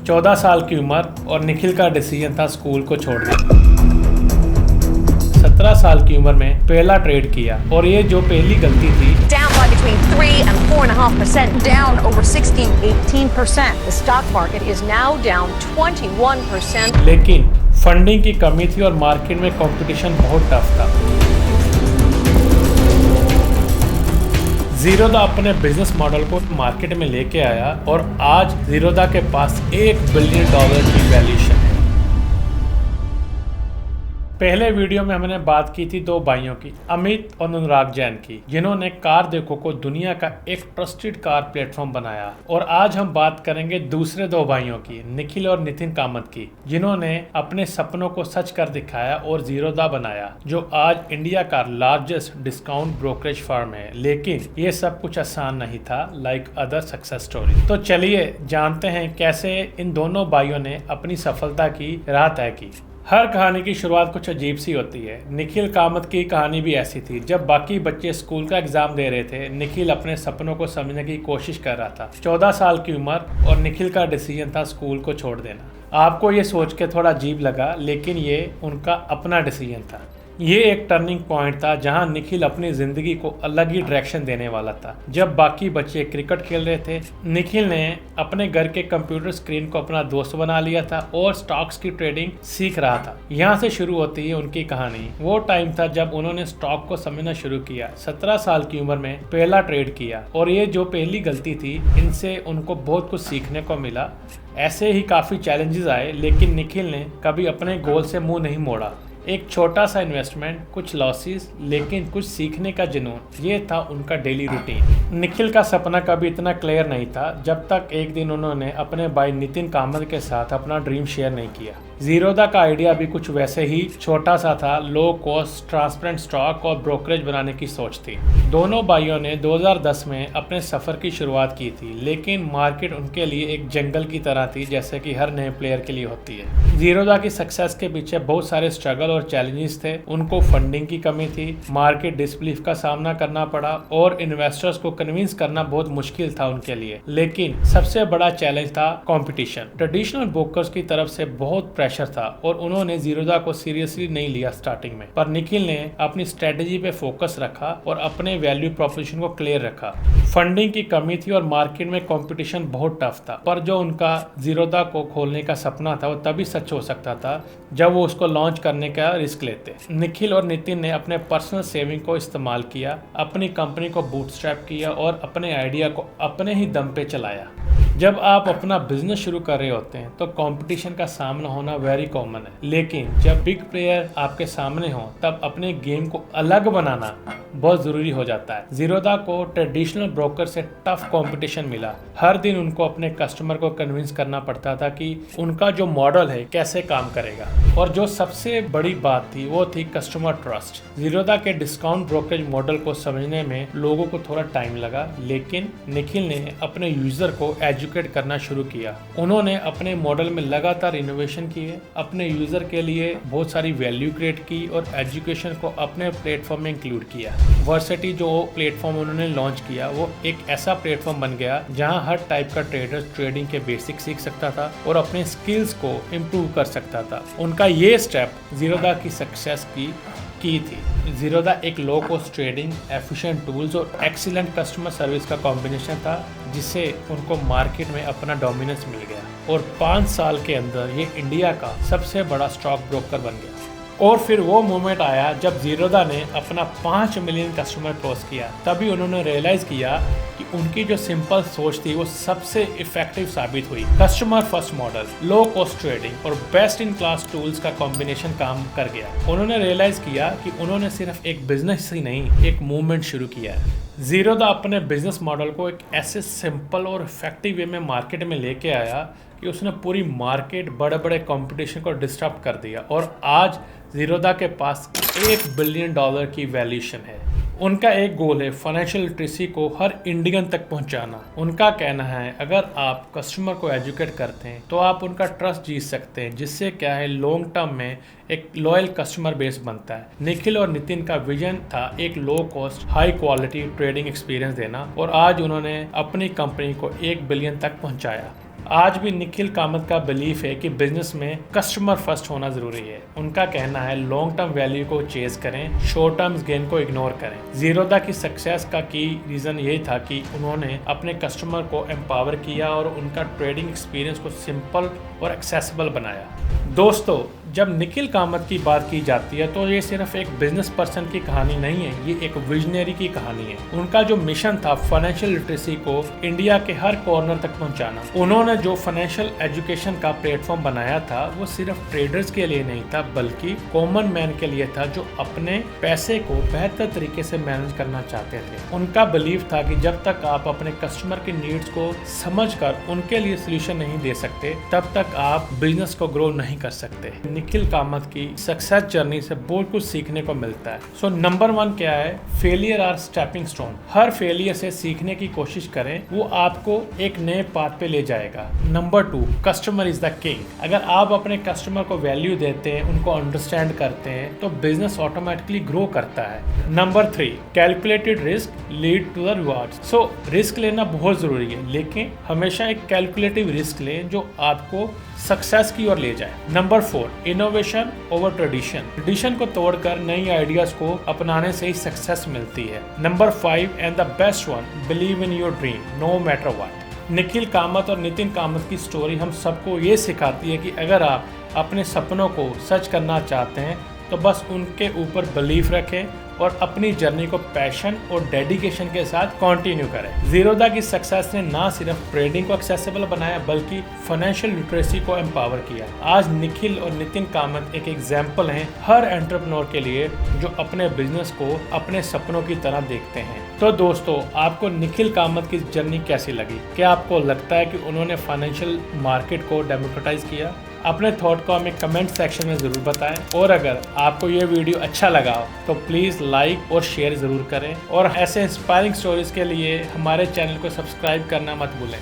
14 साल की उम्र और निखिल का डिसीजन था स्कूल को छोड़ देना। 17 साल की उम्र में पहला ट्रेड किया और ये जो पहली गलती थी। Down by between 3 and 4.5%, down over 16-18%. The stock market is now down 21%. लेकिन फंडिंग की कमी थी और मार्केट में कंपटीशन बहुत टफ था। ज़ीरोधा अपने बिजनेस मॉडल को मार्केट में लेके आया और आज ज़ीरोधा के पास $1 बिलियन की वैल्यूएशन है। पहले वीडियो में हमने बात की थी दो भाइयों की, अमित और अनुराग जैन की, जिन्होंने कार देखो को दुनिया का एक ट्रस्टेड कार प्लेटफॉर्म बनाया। और आज हम बात करेंगे दूसरे दो भाइयों की, निखिल और नितिन कामत की, जिन्होंने अपने सपनों को सच कर दिखाया और ज़ीरोधा बनाया, जो आज इंडिया का लार्जेस्ट डिस्काउंट ब्रोकरेज फर्म है। लेकिन ये सब कुछ आसान नहीं था, लाइक अदर सक्सेस स्टोरी। तो चलिए जानते हैं कैसे इन दोनों भाइयों ने अपनी सफलता की राह तय की। हर कहानी की शुरुआत कुछ अजीब सी होती है। निखिल कामत की कहानी भी ऐसी थी। जब बाकी बच्चे स्कूल का एग्जाम दे रहे थे, निखिल अपने सपनों को समझने की कोशिश कर रहा था। 14 साल की उम्र और निखिल का डिसीजन था स्कूल को छोड़ देना। आपको ये सोच के थोड़ा अजीब लगा, लेकिन ये उनका अपना डिसीजन था। ये एक टर्निंग पॉइंट था जहां निखिल अपनी जिंदगी को अलग ही डायरेक्शन देने वाला था। जब बाकी बच्चे क्रिकेट खेल रहे थे, निखिल ने अपने घर के कंप्यूटर स्क्रीन को अपना दोस्त बना लिया था और स्टॉक्स की ट्रेडिंग सीख रहा था। यहाँ से शुरू होती है उनकी कहानी। वो टाइम था जब उन्होंने स्टॉक को समझना शुरू किया। 17 साल की उम्र में पहला ट्रेड किया और ये जो पहली गलती थी, इनसे उनको बहुत कुछ सीखने को मिला। ऐसे ही काफ़ी चैलेंजेस आए, लेकिन निखिल ने कभी अपने गोल से मुंह नहीं मोड़ा। एक छोटा सा इन्वेस्टमेंट, कुछ लॉसेस, लेकिन कुछ सीखने का जुनून, ये था उनका डेली रूटीन। निखिल का सपना कभी इतना क्लियर नहीं था जब तक एक दिन उन्होंने अपने भाई नितिन कामत के साथ अपना ड्रीम शेयर नहीं किया। ज़ीरोधा का आइडिया भी कुछ वैसे ही छोटा सा था। लो कॉस्ट, ट्रांसपेरेंट स्टॉक और ब्रोकरेज बनाने की सोच थी। दोनों भाइयों ने 2010 में अपने सफ़र की शुरुआत की थी, लेकिन मार्केट उनके लिए एक जंगल की तरह थी, जैसे कि हर नए प्लेयर के लिए होती है। ज़ीरोधा की सक्सेस के पीछे बहुत सारे स्ट्रगल और चैलेंजेस थे। उनको फंडिंग की कमी थी, मार्केट डिसबिलीफ का सामना करना पड़ा और इन्वेस्टर्स को कन्विंस करना बहुत मुश्किल था उनके लिए। लेकिन सबसे बड़ा चैलेंज था कंपटीशन। ट्रेडिशनल ब्रोकर्स की तरफ से बहुत प्रेशर था और उन्होंने ज़ीरोधा को सीरियसली नहीं लिया स्टार्टिंग में। पर निखिल ने अपनी स्ट्रेटेजी पे फोकस रखा और अपने वैल्यू प्रोपोजिशन को क्लियर रखा। फंडिंग की कमी थी और मार्केट में कंपटीशन बहुत टफ था, पर जो उनका ज़ीरोधा को खोलने का सपना था वो तभी सच हो सकता था जब वो उसको लॉन्च करने का रिस्क लेते। निखिल और नितिन ने अपने पर्सनल सेविंग को इस्तेमाल किया, अपनी कंपनी को बूटस्ट्रैप किया और अपने आइडिया को अपने ही दम पे चलाया। जब आप अपना बिजनेस शुरू कर रहे होते हैं तो कंपटीशन का सामना होना वेरी कॉमन है, लेकिन जब बिग प्लेयर आपके सामने हो तब अपने गेम को अलग बनाना बहुत ज़रूरी हो जाता है। ज़ीरोधा को ट्रेडिशनल ब्रोकर से टफ कंपटीशन मिला। हर दिन उनको अपने कस्टमर को कन्विंस करना पड़ता था कि उनका जो मॉडल है कैसे काम करेगा। और जो सबसे बड़ी बात थी वो थी कस्टमर ट्रस्ट। ज़ीरोधा के डिस्काउंट ब्रोकरेज मॉडल को समझने में लोगों को थोड़ा टाइम लगा, लेकिन निखिल ने अपने यूजर को एजुकेट करना शुरू किया। उन्होंने अपने मॉडल में लगातार इनोवेशन किए, अपने यूजर के लिए बहुत सारी वैल्यू क्रिएट की और एजुकेशन को अपने प्लेटफॉर्म में इंक्लूड किया। वर्सिटी जो प्लेटफॉर्म उन्होंने लॉन्च किया वो एक ऐसा प्लेटफॉर्म बन गया जहां हर टाइप का ट्रेडर ट्रेडिंग के बेसिक सीख सकता था और अपने स्किल्स को इम्प्रूव कर सकता था। उनका ये स्टेप ज़ीरोधा की सक्सेस की थी। ज़ीरोधा एक low cost trading, efficient tools और एक्सीलेंट कस्टमर सर्विस का कॉम्बिनेशन था, जिससे उनको मार्केट में अपना डोमिनेंस मिल गया और 5 साल के अंदर ये इंडिया का सबसे बड़ा स्टॉक ब्रोकर बन गया। और फिर वो मोमेंट आया जब ज़ीरोधा ने अपना 5 मिलियन कस्टमर क्रॉस किया। तभी उन्होंने रियलाइज़ किया कि उनकी जो सिंपल सोच थी वो सबसे इफेक्टिव साबित हुई। Customer first model, low cost trading और बेस्ट इन क्लास टूल्स का कॉम्बिनेशन काम कर गया। उन्होंने रियलाइज़ किया कि उन्होंने सिर्फ एक बिजनेस ही नहीं, एक मूवमेंट शुरू किया है। ज़ीरोधा अपने बिजनेस मॉडल को एक ऐसे सिंपल और इफेक्टिव वे में मार्केट में लेके आया कि उसने पूरी मार्केट, बड़े बड़े कंपटीशन को डिस्टर्ब कर दिया और आज ज़ीरोधा के पास $1 बिलियन की वैल्यूएशन है। उनका एक गोल है फाइनेंशियल लिटरेसी को हर इंडियन तक पहुंचाना। उनका कहना है अगर आप कस्टमर को एजुकेट करते हैं तो आप उनका ट्रस्ट जीत सकते हैं, जिससे क्या है लॉन्ग टर्म में एक लॉयल कस्टमर बेस बनता है। निखिल और नितिन का विजन था एक low cost, high quality trading experience देना और आज उन्होंने अपनी कंपनी को $1 बिलियन तक पहुंचाया। आज भी निखिल कामत का बिलीफ है कि बिजनेस में कस्टमर फर्स्ट होना जरूरी है। उनका कहना है लॉन्ग टर्म वैल्यू को चेज करें, शॉर्ट टर्म गेन को इग्नोर करें। जीरोधा की सक्सेस का की रीजन ये था कि उन्होंने अपने कस्टमर को एम्पावर किया और उनका ट्रेडिंग एक्सपीरियंस को सिंपल और एक्सेसिबल बनाया। दोस्तों, जब निखिल कामत की बात की जाती है तो ये सिर्फ एक बिजनेस पर्सन की कहानी नहीं है, ये एक विजनरी की कहानी है। उनका जो मिशन था फाइनेंशियल लिटरेसी को इंडिया के हर कॉर्नर तक पहुंचाना। उन्होंने जो फाइनेंशियल एजुकेशन का प्लेटफॉर्म बनाया था वो सिर्फ ट्रेडर्स के लिए नहीं था बल्कि कॉमन मैन के लिए था जो अपने पैसे को बेहतर तरीके से मैनेज करना चाहते थे। उनका बिलीव था कि जब तक आप अपने कस्टमर की नीड्स को समझकर उनके लिए सोल्यूशन नहीं दे सकते तब तक आप बिजनेस को ग्रो नहीं कर सकते। निखिल कामत की सक्सेस जर्नी से बहुत कुछ सीखने को मिलता है। सो नंबर 1 क्या है? Failure are stepping stone. हर फेलियर से सीखने की कोशिश करें, वो आपको एक नए पाथ पे ले जाएगा। Number 2, customer is the king. अगर आप अपने कस्टमर को वैल्यू देते हैं, उनको अंडरस्टैंड करते हैं तो बिजनेस ऑटोमेटिकली ग्रो करता है। Number 3, calculated risk lead to the reward. So risk लेना बहुत जरूरी है, लेकिन हमेशा एक कैलकुलेटिव रिस्क लें जो आपको सक्सेस की ओर ले जाए। नंबर 4, इनोवेशन ओवर ट्रेडिशन को तोड़कर नई आइडियाज को अपनाने से ही सक्सेस मिलती है। Number 5 and the best one, believe in your dream no matter what. Nikhil Kamath और नितिन कामत की स्टोरी हम सबको ये सिखाती है कि अगर आप अपने सपनों को सच करना चाहते हैं तो बस उनके ऊपर बिलीफ रखें और अपनी जर्नी को पैशन और डेडिकेशन के साथ कंटिन्यू करें। जीरोधा की सक्सेस ने ना सिर्फ ट्रेडिंग को एक्सेसिबल बनाया बल्कि फाइनेंशियल लिटरेसी को एम्पावर किया। आज निखिल और नितिन कामत एक एग्जाम्पल हैं हर एंटरप्रेन्योर के लिए जो अपने बिजनेस को अपने सपनों की तरह देखते हैं। तो दोस्तों, आपको निखिल कामत की जर्नी कैसी लगी? क्या आपको लगता है कि उन्होंने फाइनेंशियल मार्केट को डेमोक्रेटाइज किया? अपने थॉट को हमें कमेंट सेक्शन में ज़रूर बताएं और अगर आपको ये वीडियो अच्छा लगा तो प्लीज़ लाइक और शेयर ज़रूर करें और ऐसे इंस्पायरिंग स्टोरीज़ के लिए हमारे चैनल को सब्सक्राइब करना मत भूलें।